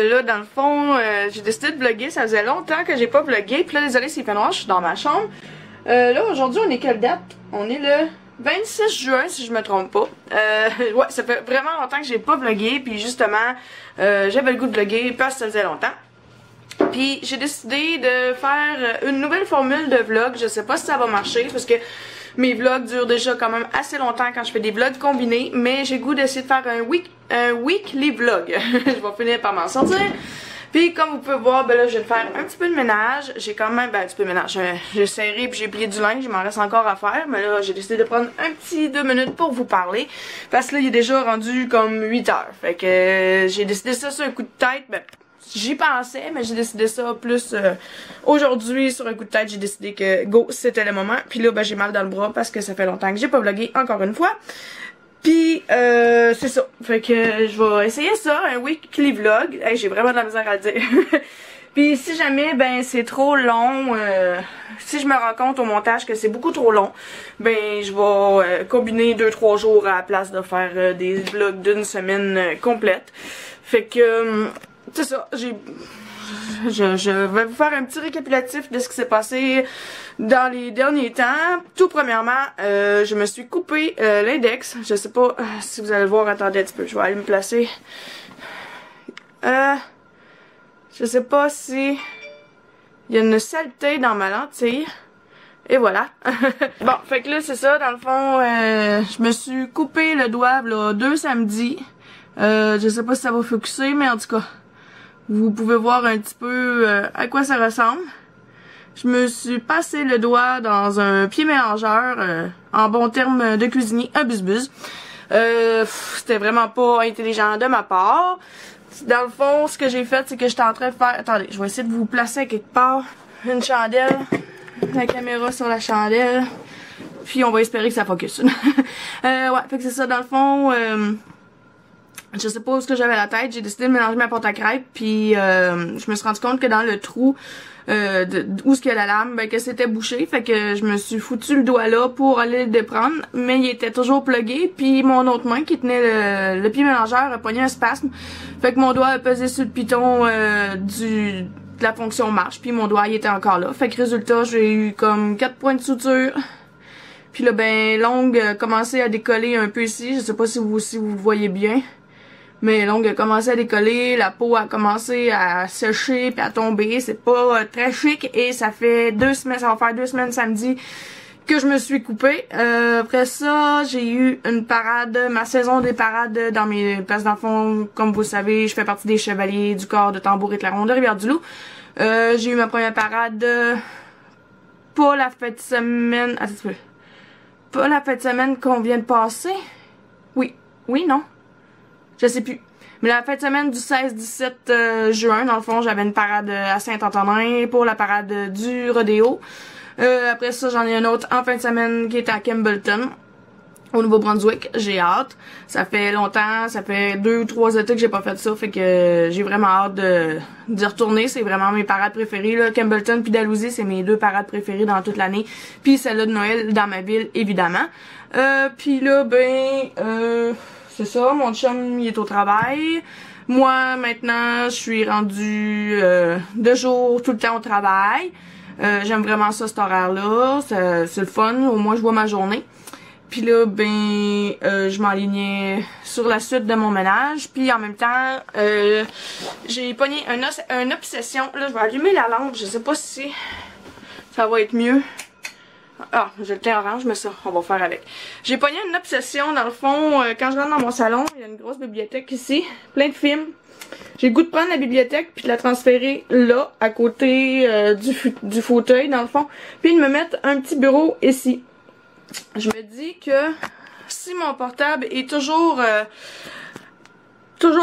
là, dans le fond, j'ai décidé de vlogger. Ça faisait longtemps que j'ai pas vlogué. Puis là, désolé, c'est fait noir, je suis dans ma chambre. Là, aujourd'hui, on est quelle date? On est le 26 juin, si je me trompe pas. Ouais, ça fait vraiment longtemps que j'ai pas vlogué. Puis justement, j'avais le goût de vlogger parce que ça faisait longtemps. Puis j'ai décidé de faire une nouvelle formule de vlog. Je sais pas si ça va marcher parce que mes vlogs durent déjà quand même assez longtemps quand je fais des vlogs combinés. Mais j'ai le goût d'essayer de faire un weekly vlog. Je vais finir par m'en sortir. Puis comme vous pouvez voir, ben là je vais faire un petit peu de ménage. J'ai quand même, un petit peu de ménage. J'ai serré puis j'ai plié du linge, il m'en reste encore à faire. Mais là j'ai décidé de prendre un petit 2 minutes pour vous parler. Parce que là il est déjà rendu comme 8 heures. Fait que j'ai décidé ça sur un coup de tête. Ben, j'y pensais, mais j'ai décidé ça plus aujourd'hui sur un coup de tête. J'ai décidé que go, c'était le moment. Puis là, ben, j'ai mal dans le bras parce que ça fait longtemps que j'ai pas vlogué encore une fois. Puis c'est ça. Fait que je vais essayer ça, un weekly vlog. Hey, j'ai vraiment de la misère à le dire. Puis si jamais ben c'est trop long, si je me rends compte au montage que c'est beaucoup trop long, ben je vais combiner 2-3 jours à la place de faire des vlogs d'une semaine complète. Fait que c'est ça, je vais vous faire un petit récapitulatif de ce qui s'est passé dans les derniers temps. Tout premièrement, je me suis coupé l'index. Je sais pas si vous allez le voir, attendez un petit peu, je vais aller me placer. Je sais pas si il y a une saleté dans ma lentille. Et voilà. Bon, fait que là c'est ça, dans le fond, je me suis coupé le doigt là 2 samedis. Je sais pas si ça va focuser, mais en tout cas, vous pouvez voir un petit peu à quoi ça ressemble. Je me suis passé le doigt dans un pied mélangeur, en bon terme de cuisinier, un buzz-buzz. C'était vraiment pas intelligent de ma part. Dans le fond, ce que j'ai fait, c'est que j'étais en train de faire... Attendez, je vais essayer de vous placer à quelque part une chandelle, la caméra sur la chandelle, puis on va espérer que ça focus. Ouais, fait que c'est ça, dans le fond... je sais pas où ce que j'avais la tête, j'ai décidé de mélanger ma pâte à crêpes, puis je me suis rendu compte que dans le trou où ce qu'il y a la lame, ben que c'était bouché, fait que je me suis foutu le doigt là pour aller le déprendre, mais il était toujours plugué, puis mon autre main qui tenait le pied mélangeur a pogné un spasme, fait que mon doigt a pesé sur le piton de la fonction marche, puis mon doigt il était encore là, fait que résultat j'ai eu comme 4 points de suture. Puis là ben l'ongle a commencé à décoller un peu ici, je sais pas si vous le voyez bien. Mais l'ongle a commencé à décoller, la peau a commencé à sécher puis à tomber. C'est pas très chic et ça fait 2 semaines, ça va faire 2 semaines samedi que je me suis coupée. Après ça, j'ai eu une parade, ma saison des parades dans mes places d'enfants. Comme vous le savez, je fais partie des chevaliers du corps de tambour et clairon de Rivière-du-Loup. J'ai eu ma première parade, pas la fête de semaine, pas la fête de semaine qu'on vient de passer. Oui, non. Je sais plus. Mais la fin de semaine du 16-17 juin, dans le fond, j'avais une parade à Saint-Antonin pour la parade du rodéo. Après ça, j'en ai une autre en fin de semaine qui est à Campbellton, au Nouveau-Brunswick. J'ai hâte. Ça fait longtemps, ça fait 2 ou 3 étés que j'ai pas fait ça, fait que j'ai vraiment hâte d'y retourner. C'est vraiment mes parades préférées, là. Campbellton puis Dalhousie, c'est mes 2 parades préférées dans toute l'année. Puis celle-là de Noël dans ma ville, évidemment. Puis là, c'est ça, mon chum il est au travail. Moi maintenant je suis rendue 2 jours tout le temps au travail. J'aime vraiment ça cet horaire-là. C'est le fun, au moins je vois ma journée. Puis là je m'enlignais sur la suite de mon ménage. Puis en même temps j'ai pogné une obsession. Là je vais allumer la lampe, je sais pas si ça va être mieux. Ah, j'ai le teint orange, mais ça, on va faire avec. J'ai pogné une obsession, dans le fond, quand je rentre dans mon salon, il y a une grosse bibliothèque ici, plein de films. J'ai le goût de prendre la bibliothèque puis de la transférer là, à côté du fauteuil, dans le fond, puis de me mettre un petit bureau ici. Je me dis que si mon portable est toujours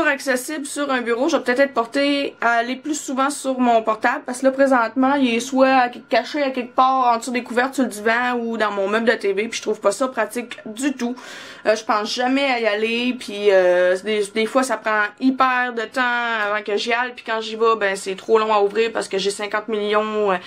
accessible sur un bureau, je vais peut-être être portée à aller plus souvent sur mon portable parce que là présentement il est soit caché à quelque part en dessous des couvertes sur le divan ou dans mon meuble de TV, puis je trouve pas ça pratique du tout. Je pense jamais à y aller, puis des fois ça prend hyper de temps avant que j'y aille, puis quand j'y vais ben c'est trop long à ouvrir parce que j'ai 50 millions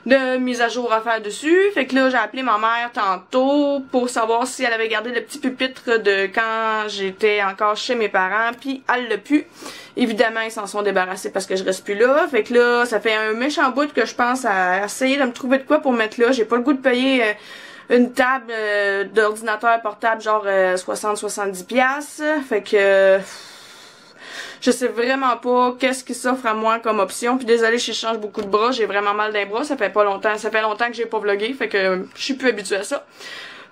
de mise à jour à faire dessus. Fait que là, j'ai appelé ma mère tantôt pour savoir si elle avait gardé le petit pupitre de quand j'étais encore chez mes parents, puis elle l'a pu. Évidemment, ils s'en sont débarrassés parce que je reste plus là. Fait que là, ça fait un méchant bout que je pense à essayer de me trouver de quoi pour mettre là. J'ai pas le goût de payer une table d'ordinateur portable genre 60-70$. Fait que je sais vraiment pas qu'est-ce qui s'offre à moi comme option. Puis désolé si je change beaucoup de bras, j'ai vraiment mal d'un bras, ça fait longtemps que j'ai pas vlogué, fait que je suis plus habituée à ça.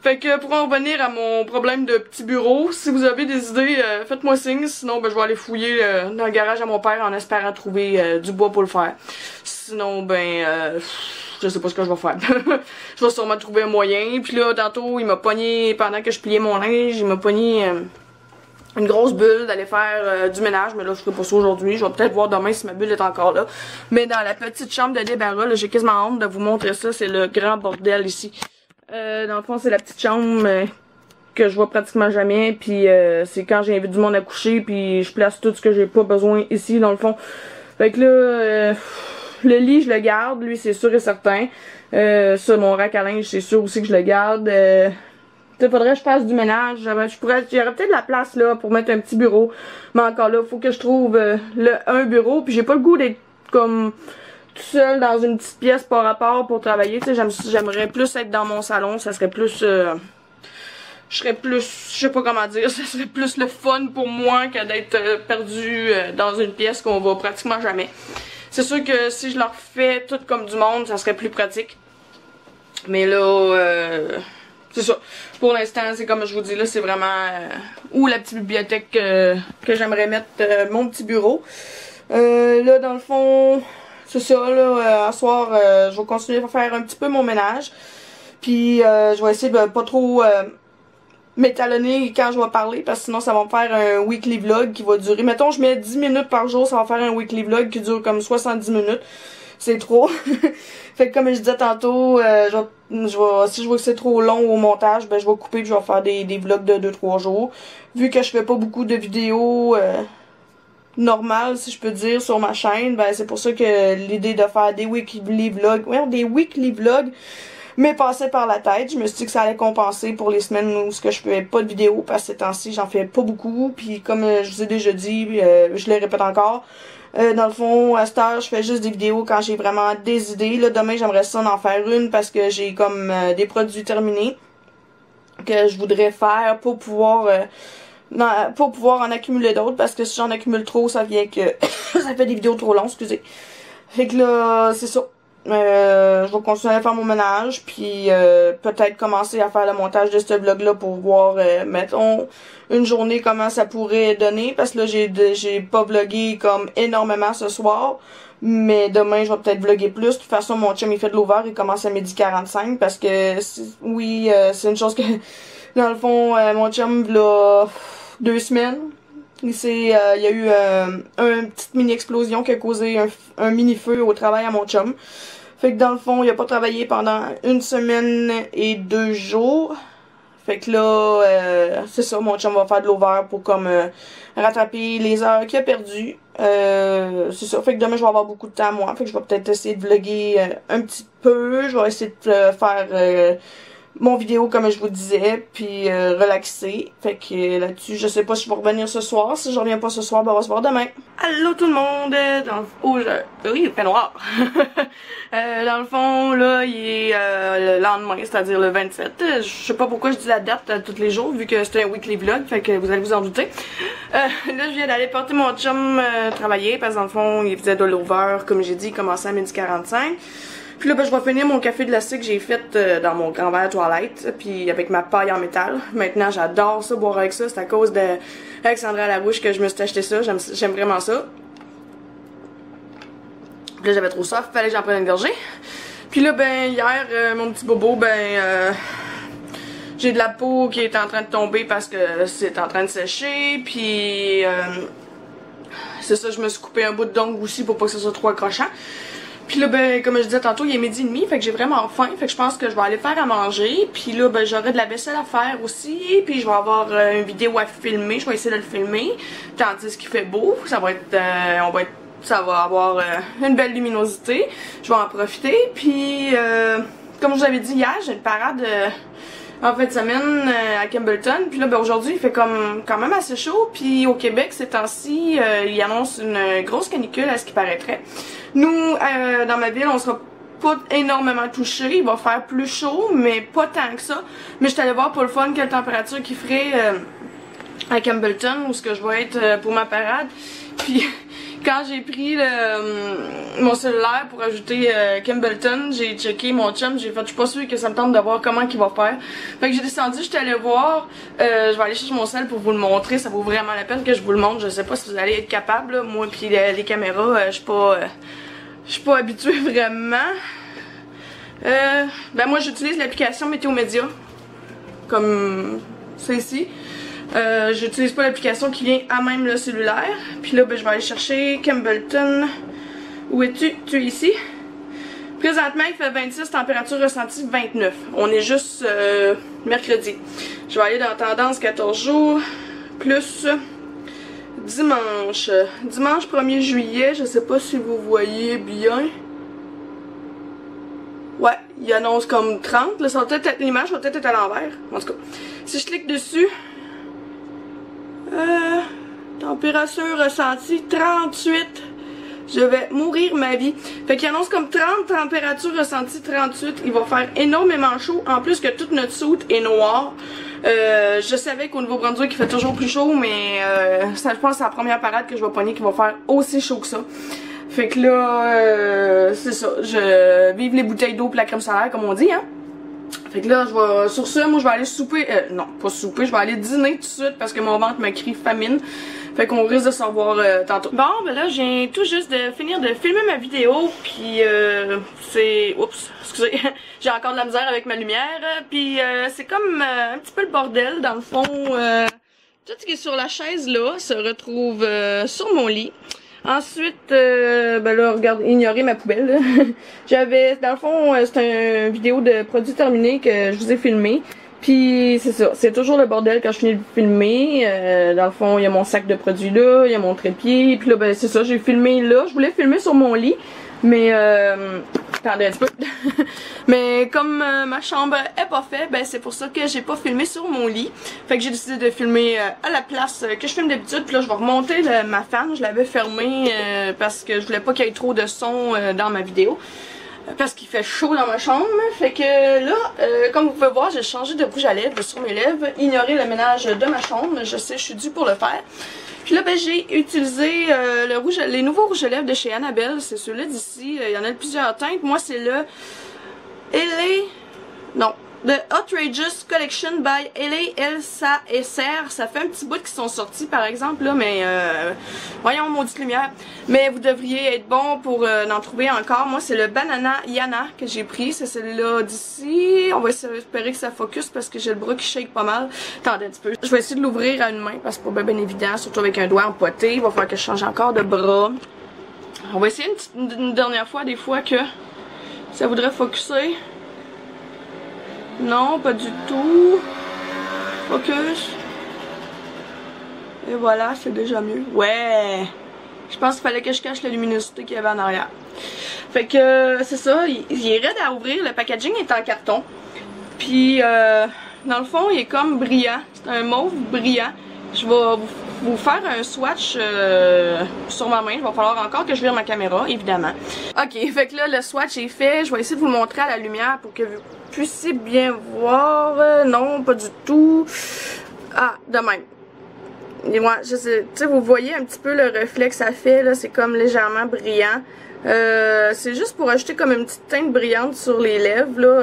Fait que pour en revenir à mon problème de petit bureau, si vous avez des idées, faites-moi signe, sinon ben je vais aller fouiller dans le garage à mon père en espérant trouver du bois pour le faire. Sinon ben je sais pas ce que je vais faire. Je vais sûrement trouver un moyen. Puis là tantôt il m'a pogné pendant que je pliais mon linge, il m'a pogné une grosse bulle d'aller faire du ménage, mais là je ferai pas ça aujourd'hui, je vais peut-être voir demain si ma bulle est encore là. Mais dans la petite chambre de débarras, là j'ai quasiment honte de vous montrer ça, c'est le grand bordel ici. Dans le fond c'est la petite chambre que je vois pratiquement jamais, puis c'est quand j'invite du monde à coucher, puis je place tout ce que j'ai pas besoin ici dans le fond. Fait que là, le lit je le garde, lui c'est sûr et certain. Ça, mon rack à linge c'est sûr aussi que je le garde. Il faudrait que je fasse du ménage. J'aurais peut-être de la place là pour mettre un petit bureau. Mais encore là, faut que je trouve un bureau. Puis j'ai pas le goût d'être comme tout seul dans une petite pièce par rapport pour travailler. Tu sais, j'aimerais plus être dans mon salon. Ça serait plus... je serais plus... Je sais pas comment dire. Ça serait plus le fun pour moi que d'être perdu dans une pièce qu'on va pratiquement jamais. C'est sûr que si je leur fais tout comme du monde, ça serait plus pratique. Mais là... c'est ça. Pour l'instant, c'est comme je vous dis là, c'est vraiment où la petite bibliothèque que j'aimerais mettre mon petit bureau. Là, dans le fond, c'est ça, là, à soir, je vais continuer à faire un petit peu mon ménage. Puis, je vais essayer de pas trop m'étalonner quand je vais parler, parce que sinon, ça va me faire un weekly vlog qui va durer. Mettons, je mets 10 minutes par jour, ça va faire un weekly vlog qui dure comme 70 minutes. C'est trop. Fait que comme je disais tantôt, si je vois que c'est trop long au montage, ben je vais couper et je vais faire des vlogs de 2-3 jours. Vu que je fais pas beaucoup de vidéos normales, si je peux dire, sur ma chaîne, ben c'est pour ça que l'idée de faire des weekly vlogs m'est passée par la tête. Je me suis dit que ça allait compenser pour les semaines où je fais pas de vidéos, parce que ces temps-ci, j'en fais pas beaucoup. Puis comme je vous ai déjà dit, je le répète encore, dans le fond, à cette heure, je fais juste des vidéos quand j'ai vraiment des idées. Là, demain, j'aimerais ça en faire une parce que j'ai comme des produits terminés que je voudrais faire pour pouvoir en accumuler d'autres, parce que si j'en accumule trop, ça vient que ça fait des vidéos trop longues, excusez. Fait que là, c'est ça. Je vais continuer à faire mon ménage, puis peut-être commencer à faire le montage de ce vlog là pour voir, mettons, une journée comment ça pourrait donner, parce que là j'ai pas vlogué comme énormément ce soir, mais demain je vais peut-être vlogger plus. De toute façon mon chum il fait de l'over, il commence à 12h45, parce que oui, c'est une chose que dans le fond mon chum là 2 semaines il y a eu une petite mini explosion qui a causé un mini feu au travail à mon chum. Fait que dans le fond, il a pas travaillé pendant 1 semaine et 2 jours. Fait que là, c'est ça, mon chum va faire de l'over pour comme rattraper les heures qu'il a perdues. C'est ça, fait que demain je vais avoir beaucoup de temps moi. Fait que je vais peut-être essayer de vlogger un petit peu. Je vais essayer de faire mon vidéo comme je vous disais, puis relaxer. Fait que là-dessus, je sais pas si je vais revenir ce soir. Si je reviens pas ce soir, ben on va se voir demain. Allô tout le monde! Oui, il fait noir. Dans le fond, là, il est le lendemain, c'est-à-dire le 27. Je sais pas pourquoi je dis la date tous les jours, vu que c'est un weekly vlog, fait que vous allez vous en douter. Là, je viens d'aller porter mon chum travailler, parce que dans le fond, il faisait de l'over, comme j'ai dit, il commençait à 12h45. Puis là, ben, je vais finir mon café glacé que j'ai fait dans mon grand verre toilette, puis avec ma paille en métal. Maintenant, j'adore ça, boire avec ça. C'est à cause de Alexandra Larouche que je me suis acheté ça. J'aime vraiment ça. Puis là, j'avais trop soif, fallait que j'en prenne une gorgée. Puis là, ben, hier, mon petit bobo, ben, j'ai de la peau qui est en train de tomber parce que c'est en train de sécher. Puis, c'est ça, je me suis coupé un bout d'ongle aussi pour pas que ça soit trop accrochant. Puis là, ben, comme je disais tantôt, il est 12h30, fait que j'ai vraiment faim, fait que je pense que je vais aller faire à manger. Puis là, ben, j'aurai de la vaisselle à faire aussi, puis je vais avoir une vidéo à filmer, je vais essayer de le filmer, tandis qu'il fait beau, ça va être, on va être ça va avoir une belle luminosité. Je vais en profiter. Puis, comme je vous avais dit hier, j'ai une parade en fin de semaine à Campbellton. Puis là, ben, aujourd'hui, il fait comme quand même assez chaud. Puis au Québec, ces temps-ci, il annonce une grosse canicule à ce qui paraîtrait. Nous, dans ma ville, on sera pas énormément touché. Il va faire plus chaud, mais pas tant que ça. Mais je suis allée voir pour le fun quelle température qu'il ferait à Campbellton, où ce que je vais être pour ma parade. Puis quand j'ai pris mon cellulaire pour ajouter Campbellton, j'ai checké mon chum, j'ai fait, je suis pas sûre que ça me tente de voir comment il va faire. Fait que j'ai descendu, j'étais allée voir, je vais aller chercher mon cell pour vous le montrer, ça vaut vraiment la peine que je vous le montre, je sais pas si vous allez être capable, là. Moi puis les caméras, je suis pas habituée vraiment. Ben moi j'utilise l'application Météo Média, comme c'est ici. J'utilise pas l'application qui vient à même le cellulaire. Puis là, ben, je vais aller chercher Campbellton. Où es-tu? Tu es ici. Présentement, il fait 26, température ressentie 29. On est juste mercredi. Je vais aller dans tendance 14 jours. Plus dimanche. Dimanche 1er juillet, je sais pas si vous voyez bien. Ouais, il annonce comme 30. Là, l'image va peut-être être à l'envers. En tout cas, si je clique dessus... température ressentie 38. Je vais mourir ma vie. Fait qu'il annonce comme 30, température ressentie 38. Il va faire énormément chaud. En plus que toute notre soute est noire. Je savais qu'au Nouveau-Brunswick il fait toujours plus chaud, mais ça, je pense que c'est la première parade que je vais pogner qui va faire aussi chaud que ça. Fait que là, c'est ça. Je vive les bouteilles d'eau et la crème solaire comme on dit, hein. Fait que là, sur ça, moi je vais aller souper, non, pas souper, je vais aller dîner tout de suite parce que mon ventre me crie famine. Fait qu'on risque de se revoir tantôt. Bon, ben là, je viens tout juste de finir de filmer ma vidéo, puis c'est... Oups, excusez, j'ai encore de la misère avec ma lumière, puis c'est comme un petit peu le bordel, dans le fond. Tout ce qui est sur la chaise là se retrouve sur mon lit. Ensuite, ben là, regarde, ignorez ma poubelle. J'avais, dans le fond, c'est une vidéo de produits terminés que je vous ai filmé. Puis c'est ça, c'est toujours le bordel quand je finis de filmer. Dans le fond, il y a mon sac de produits là, il y a mon trépied. Puis là, ben c'est ça, j'ai filmé là. Je voulais filmer sur mon lit, mais attendez un petit peu. Mais comme ma chambre est pas faite, ben c'est pour ça que j'ai pas filmé sur mon lit. Fait que j'ai décidé de filmer à la place que je filme d'habitude. Puis là, je vais remonter ma fan. Je l'avais fermée parce que je voulais pas qu'il y ait trop de son dans ma vidéo. Parce qu'il fait chaud dans ma chambre. Fait que là, comme vous pouvez voir, j'ai changé de rouge à lèvres sur mes lèvres. Ignorez le ménage de ma chambre. Je sais, je suis due pour le faire. Puis là, ben, j'ai utilisé les nouveaux rouges à lèvres de chez Annabelle. C'est ceux-là d'ici. Il y en a de plusieurs teintes. Moi, c'est le The Outrageous Collection by Elsa SR. Ça fait un petit bout qu'ils sont sortis par exemple là, mais voyons, maudite lumière. Mais vous devriez être bon pour en trouver encore. Moi c'est le Banana Yana que j'ai pris, c'est celui-là d'ici. On va espérer que ça focus parce que j'ai le bras qui shake pas mal. Attendez un petit peu. Je vais essayer de l'ouvrir à une main parce que c'est pas bien évident, surtout avec un doigt empoté. Il va falloir que je change encore de bras. On va essayer une dernière fois, des fois que ça voudrait focuser. Non, pas du tout. Focus. Et voilà, c'est déjà mieux. Ouais. Je pense qu'il fallait que je cache la luminosité qu'il y avait en arrière. Fait que c'est ça, il est raide à ouvrir. Le packaging est en carton. Puis dans le fond, il est comme brillant. C'est un mauve brillant. Je vais vous faire un swatch sur ma main. Il va falloir encore que je vire ma caméra, évidemment. Ok, fait que là, le swatch est fait. Je vais essayer de vous le montrer à la lumière pour que vous puissiez bien voir. Non, pas du tout. Ah, de même. Et moi, je sais, tu sais, vous voyez un petit peu le reflet que ça fait, là. C'est comme légèrement brillant. C'est juste pour ajouter comme une petite teinte brillante sur les lèvres, là.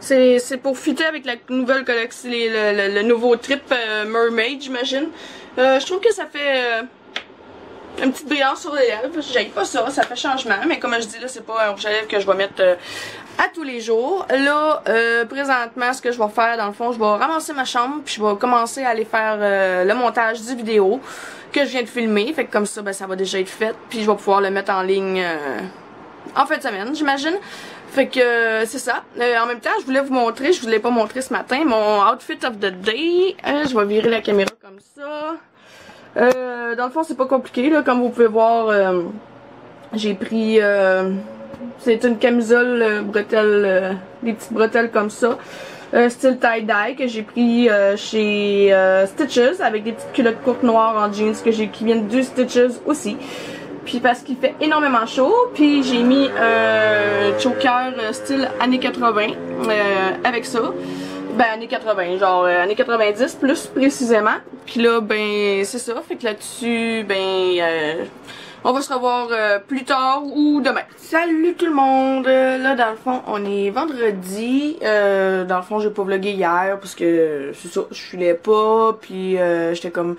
C'est pour fitter avec la nouvelle collection, le nouveau trip Mermaid, j'imagine. Je trouve que ça fait une petite brillance sur les lèvres. J'aime pas ça, ça fait changement. Mais comme je dis, là, c'est pas un rouge à lèvres que je vais mettre à tous les jours. Là, présentement, ce que je vais faire, dans le fond, je vais ramasser ma chambre. Puis je vais commencer à aller faire le montage du vidéo que je viens de filmer. Fait que comme ça, ben, ça va déjà être fait. Puis je vais pouvoir le mettre en ligne en fin de semaine, j'imagine. Fait que c'est ça. En même temps, je voulais vous montrer, je vous l'ai pas montré ce matin, mon outfit of the day. Je vais virer la caméra comme ça. Dans le fond, c'est pas compliqué, là. Comme vous pouvez voir, j'ai pris... c'est une camisole bretelle, des petites bretelles comme ça. Style tie-dye que j'ai pris chez Stitches avec des petites culottes courtes noires en jeans qui viennent du Stitches aussi. Puis parce qu'il fait énormément chaud, puis j'ai mis un choker style années 80 avec ça. Ben années 80, genre années 90 plus précisément. Puis là ben c'est ça, fait que là-dessus ben on va se revoir plus tard ou demain. Salut tout le monde! Là dans le fond on est vendredi. Dans le fond j'ai pas vlogué hier parce que c'est ça, je filais pas puis j'étais comme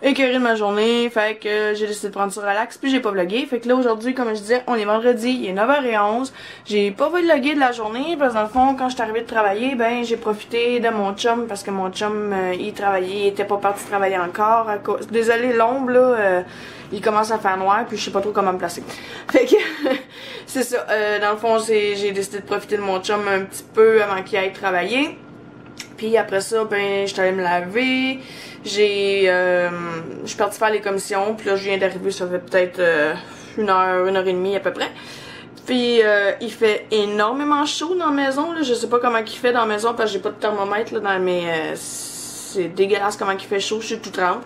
écœurée de ma journée, fait que j'ai décidé de prendre ça relax puis j'ai pas vlogué. Fait que là aujourd'hui comme je disais on est vendredi, il est 9h11. J'ai pas vlogué de la journée parce que dans le fond quand je suis arrivée de travailler ben j'ai profité de mon chum parce que mon chum il travaillait, il était pas parti travailler encore à cause... Désolé l'ombre là, il commence à faire noir puis je sais pas trop comment me placer. Fait que c'est ça, dans le fond j'ai décidé de profiter de mon chum un petit peu avant qu'il aille travailler. Puis après ça, ben j'étais allée me laver, je suis partie faire les commissions, puis là je viens d'arriver, ça fait peut-être 1 heure et demie à peu près. Puis il fait énormément chaud dans la maison, là. Je sais pas comment il fait dans la maison parce que j'ai pas de thermomètre là, c'est dégueulasse comment il fait chaud, je suis tout trempe.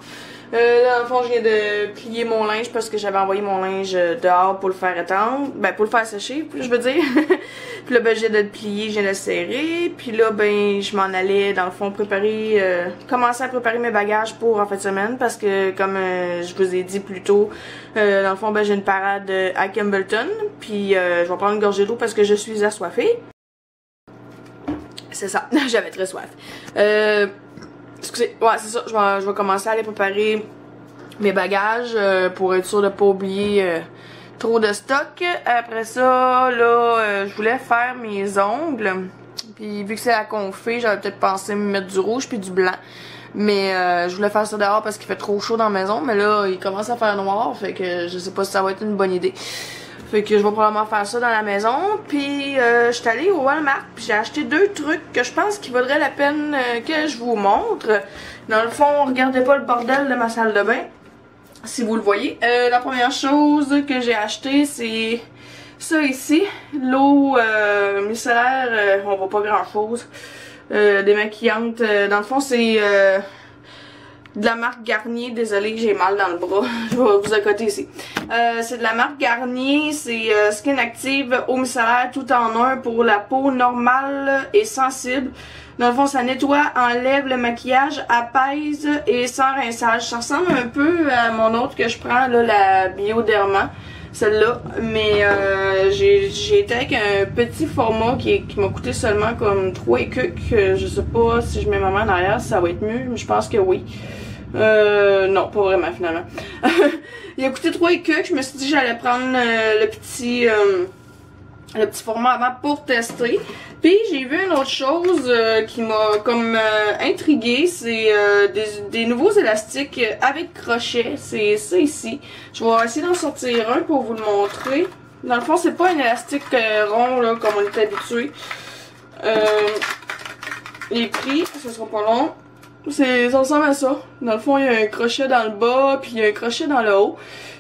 Là, dans le fond, je viens de plier mon linge parce que j'avais envoyé mon linge dehors pour le faire étendre. Ben, pour le faire sécher, je veux dire. Puis là, ben, je viens de le plier, je viens de le serrer. Puis là, ben, je m'en allais, dans le fond, commencer à préparer mes bagages pour en fin de semaine. Parce que, comme je vous ai dit plus tôt, dans le fond, ben, j'ai une parade à Campbellton. Puis, je vais prendre une gorgée d'eau parce que je suis assoiffée. C'est ça, j'avais très soif. Excusez, ouais c'est ça, je vais commencer à aller préparer mes bagages pour être sûr de pas oublier trop de stock. Après ça, là, je voulais faire mes ongles. Puis vu que c'est la confé, j'avais peut-être pensé me mettre du rouge puis du blanc. Mais je voulais faire ça dehors parce qu'il fait trop chaud dans la maison. Mais là, il commence à faire noir, fait que je sais pas si ça va être une bonne idée. Fait que je vais probablement faire ça dans la maison. Puis je suis allée au Walmart. Puis j'ai acheté 2 trucs que je pense qu'il vaudrait la peine que je vous montre. Dans le fond, regardez pas le bordel de ma salle de bain. Si vous le voyez. La première chose que j'ai acheté, c'est ça ici. L'eau micellaire. On voit pas grand chose. Démaquillante. Dans le fond, c'est... de la marque Garnier, désolée j'ai mal dans le bras, je vais vous accoter ici. C'est de la marque Garnier, c'est Skin Active eau micellaire tout en un pour la peau normale et sensible. Dans le fond, ça nettoie, enlève le maquillage, apaise et sans rinçage. Ça ressemble un peu à mon autre que je prends, là, la Bioderma, celle-là. Mais j'ai été avec un petit format qui m'a coûté seulement comme 3 écucs. Je sais pas si je mets ma main en arrière, si ça va être mieux, mais je pense que oui. Non, pas vraiment finalement. Il a coûté 3 écucs, je me suis dit que j'allais prendre le petit format avant pour tester. Puis j'ai vu une autre chose qui m'a comme intriguée, c'est des nouveaux élastiques avec crochet. C'est ça ici. Je vais essayer d'en sortir un pour vous le montrer. Dans le fond, c'est pas un élastique rond là comme on est habitué. Les prix, ça sera pas long. Ça ressemble à ça. Dans le fond, il y a un crochet dans le bas, puis il y a un crochet dans le haut.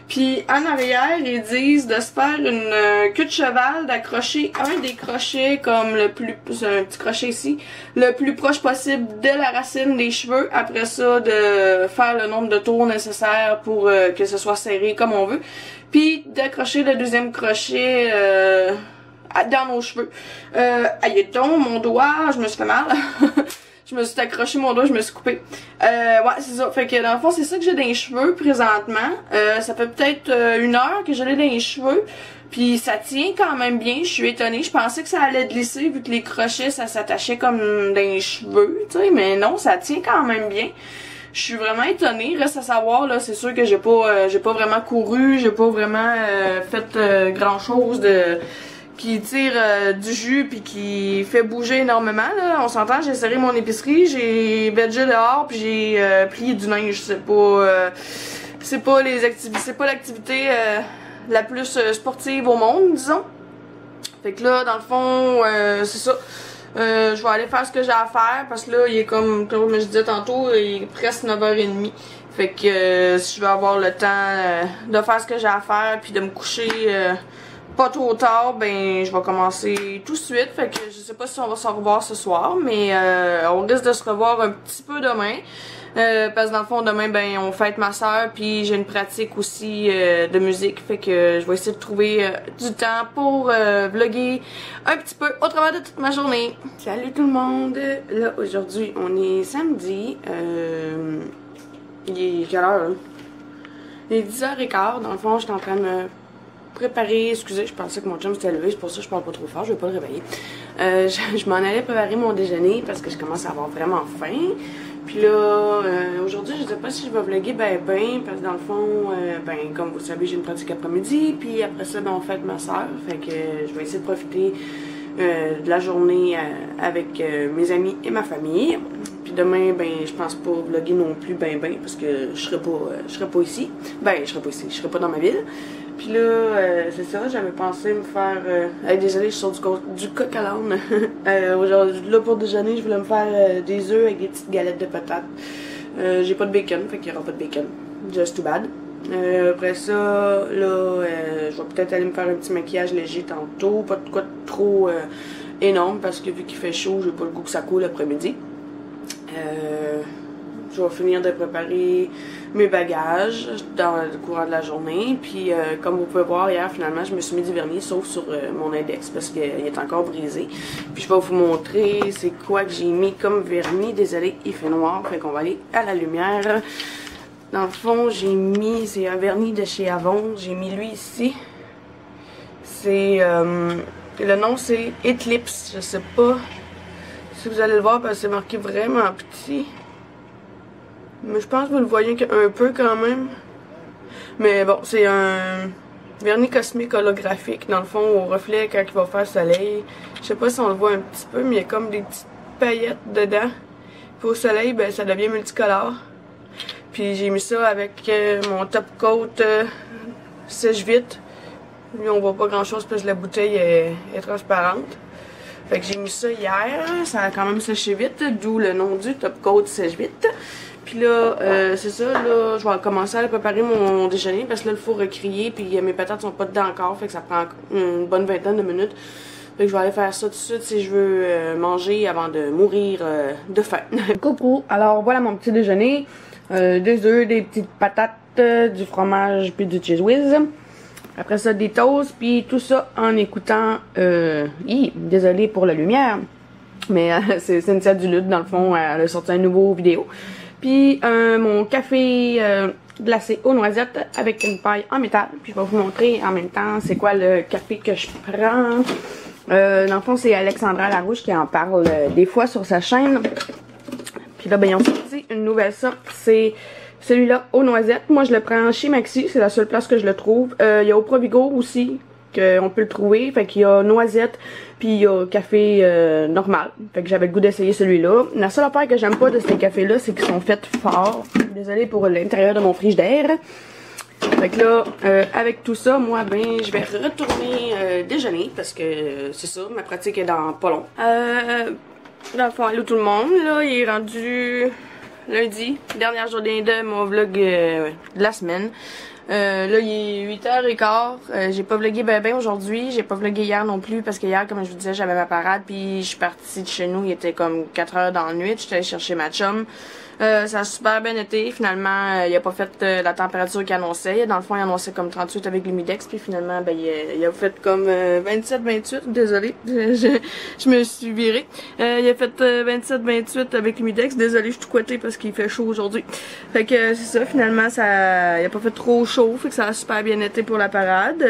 Puis en arrière, ils disent de se faire une queue de cheval, d'accrocher un des crochets comme un petit crochet ici, le plus proche possible de la racine des cheveux. Après ça, de faire le nombre de tours nécessaires pour que ce soit serré comme on veut. Puis d'accrocher le deuxième crochet dans nos cheveux. Aïe donc, mon doigt, je me suis fait mal. Je me suis accroché mon doigt, je me suis coupé. Ouais, c'est ça. Fait que dans le fond, c'est ça que j'ai dans les cheveux présentement. Ça fait peut-être 1 heure que je l'ai dans les cheveux. Puis ça tient quand même bien. Je suis étonnée. Je pensais que ça allait glisser vu que les crochets, ça s'attachait comme dans les cheveux, tu sais. Mais non, ça tient quand même bien. Je suis vraiment étonnée. Reste à savoir, là, c'est sûr que j'ai pas vraiment couru. J'ai pas vraiment fait grand chose qui tire du jus puis qui fait bouger énormément là. On s'entend, j'ai serré mon épicerie, j'ai vegé dehors puis j'ai plié du linge. C'est pas l'activité la plus sportive au monde, disons. Fait que là, dans le fond, c'est ça. Je vais aller faire ce que j'ai à faire parce que là, il est comme je disais tantôt, il est presque 9h30. Fait que si je veux avoir le temps de faire ce que j'ai à faire puis de me coucher pas trop tard, ben je vais commencer tout de suite. Fait que je sais pas si on va se revoir ce soir, mais on risque de se revoir un petit peu demain. Parce que dans le fond, demain, ben on fête ma soeur, puis j'ai une pratique aussi de musique. Fait que je vais essayer de trouver du temps pour vlogger un petit peu au travers de toute ma journée. Salut tout le monde! Là, aujourd'hui, on est samedi. Il est quelle heure, là? Il est 10h15. Dans le fond, j'étais en train de me préparer. Excusez, je pensais que mon chum s'était levé. C'est pour ça que je parle pas trop fort. Je vais pas le réveiller. Je m'en allais préparer mon déjeuner parce que je commence à avoir vraiment faim. Puis là, aujourd'hui, je sais pas si je vais vlogger ben, parce que dans le fond, ben, comme vous le savez, j'ai une pratique après-midi. Puis après ça, ben, on fête ma soeur. Fait que je vais essayer de profiter de la journée avec mes amis et ma famille. Puis demain, ben, je pense pas vlogger non plus ben, parce que je serai pas ici. Ben, je serai pas ici, je serai pas dans ma ville. Puis là, c'est ça, j'avais pensé me faire... désolé, je sors du coq à l'âne. Aujourd'hui, là, pour déjeuner, je voulais me faire des œufs avec des petites galettes de patates. J'ai pas de bacon, fait qu'il y aura pas de bacon. Just too bad. Après ça, là, je vais peut-être aller me faire un petit maquillage léger tantôt. Pas de quoi de trop énorme, parce que vu qu'il fait chaud, j'ai pas le goût que ça coule l'après-midi. Je vais finir de préparer mes bagages dans le courant de la journée. Puis comme vous pouvez voir, hier finalement je me suis mis du vernis sauf sur mon index parce qu'il est encore brisé. Puis je vais vous montrer c'est quoi que j'ai mis comme vernis. Désolé, il fait noir, fait qu'on va aller à la lumière. Dans le fond, j'ai mis, c'est un vernis de chez Avon. J'ai mis lui ici. C'est le nom c'est Eclipse. Je sais pas si vous allez le voir parce que c'est marqué vraiment petit. Mais je pense que vous le voyez un peu quand même. Mais bon, c'est un vernis cosmique holographique, dans le fond, au reflet quand il va faire soleil. Je sais pas si on le voit un petit peu, mais il y a comme des petites paillettes dedans. Puis au soleil, ben ça devient multicolore. Puis j'ai mis ça avec mon top coat sèche vite. Lui, on voit pas grand chose parce que la bouteille est transparente. Fait que j'ai mis ça hier, ça a quand même séché vite, d'où le nom du top coat sèche vite. Puis là, c'est ça, là, je vais commencer à préparer mon déjeuner parce que là, le four est crié, puis mes patates sont pas dedans encore, fait que ça prend une bonne vingtaine de minutes. Fait que je vais aller faire ça tout de suite si je veux manger avant de mourir de faim. Coucou, alors voilà mon petit déjeuner. Des œufs, des petites patates, du fromage, puis du cheese whiz. Après ça, des toasts, puis tout ça en écoutant... désolé pour la lumière, mais c'est Cynthia Duluth, dans le fond, elle a sorti un nouveau vidéo. Puis mon café glacé aux noisettes avec une paille en métal. Puis je vais vous montrer en même temps c'est quoi le café que je prends. Dans le fond, c'est Alexandra Larouche qui en parle des fois sur sa chaîne. Puis là, ben, ils ont sorti une nouvelle sorte. C'est celui-là aux noisettes. Moi, je le prends chez Maxi. C'est la seule place que je le trouve. Il y a au Provigo aussi qu'on peut le trouver. Fait qu'il y a noisettes. Puis il y a café normal. Fait que j'avais le goût d'essayer celui-là. La seule affaire que j'aime pas de ces cafés-là, c'est qu'ils sont faits forts. Désolée pour l'intérieur de mon frigidaire. Fait que là, avec tout ça, moi, ben, je vais retourner déjeuner. Parce que c'est ça, ma pratique est dans pas long. Dans le fond, allô tout le monde. Là, il est rendu lundi. Dernière journée de mon vlog de la semaine. Là, il est 8h15. J'ai pas vlogué ben aujourd'hui. J'ai pas vlogué hier non plus parce que hier, comme je vous disais, j'avais ma parade. Puis je suis partie de chez nous. Il était comme 4h dans la nuit. J'étais allée chercher ma chum. Ça a super bien été. Finalement, il a pas fait la température qu'il annonçait. Dans le fond, il annonçait comme 38 avec l'humidex. Puis finalement, ben, il a fait comme 27-28. Désolée, je me suis virée. Il a fait 27-28 avec l'humidex. Désolée, je suis tout coittée parce qu'il fait chaud aujourd'hui. Fait que c'est ça, finalement, il a pas fait trop chaud. Fait que ça a super bien été pour la parade.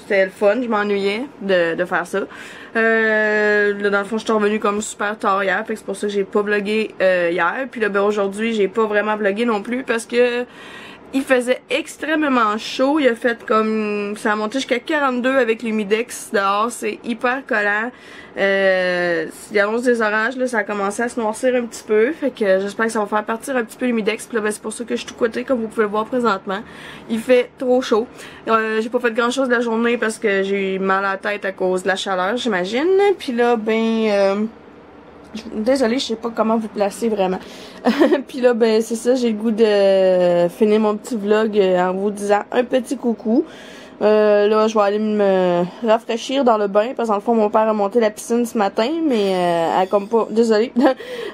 C'était le fun, je m'ennuyais de faire ça. Là, dans le fond, je suis revenue comme super tard hier. Fait que c'est pour ça que j'ai pas vlogué hier. Puis là, ben, aujourd'hui, j'ai pas vraiment vlogué non plus parce que il faisait extrêmement chaud. Il a fait comme... ça a monté jusqu'à 42 avec l'humidex dehors. C'est hyper collant. Il annonce des orages. Là, ça a commencé à se noircir un petit peu. Fait que j'espère que ça va faire partir un petit peu l'humidex. Puis là, ben, c'est pour ça que je suis tout côté comme vous pouvez le voir présentement. Il fait trop chaud. J'ai pas fait grand chose de la journée parce que j'ai eu mal à la tête à cause de la chaleur, j'imagine. Puis là, ben... Désolée, je sais pas comment vous placer vraiment. Puis là, ben c'est ça, j'ai le goût de finir mon petit vlog en vous disant un petit coucou. Là, je vais aller me rafraîchir dans le bain parce que dans le fond, mon père a monté la piscine ce matin, mais elle a comme pas... Désolée,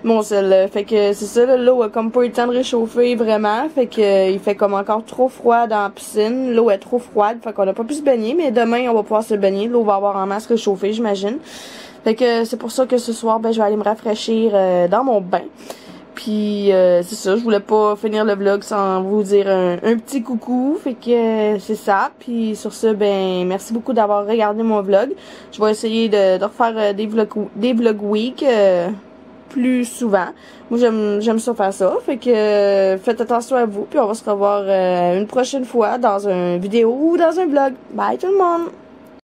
mon sel. Fait que c'est ça, là, l'eau a comme pas eu le temps de réchauffer vraiment. Fait que il fait comme encore trop froid dans la piscine. L'eau est trop froide, fait qu'on a pas pu se baigner, mais demain, on va pouvoir se baigner. L'eau va avoir en masse réchauffée, j'imagine. Fait que c'est pour ça que ce soir, ben je vais aller me rafraîchir dans mon bain. Puis c'est ça, je voulais pas finir le vlog sans vous dire un petit coucou, fait que c'est ça. Puis sur ce, ben merci beaucoup d'avoir regardé mon vlog. Je vais essayer de refaire des vlog week plus souvent. Moi j'aime ça faire ça, fait que faites attention à vous. Puis on va se revoir une prochaine fois dans une vidéo ou dans un vlog. Bye tout le monde!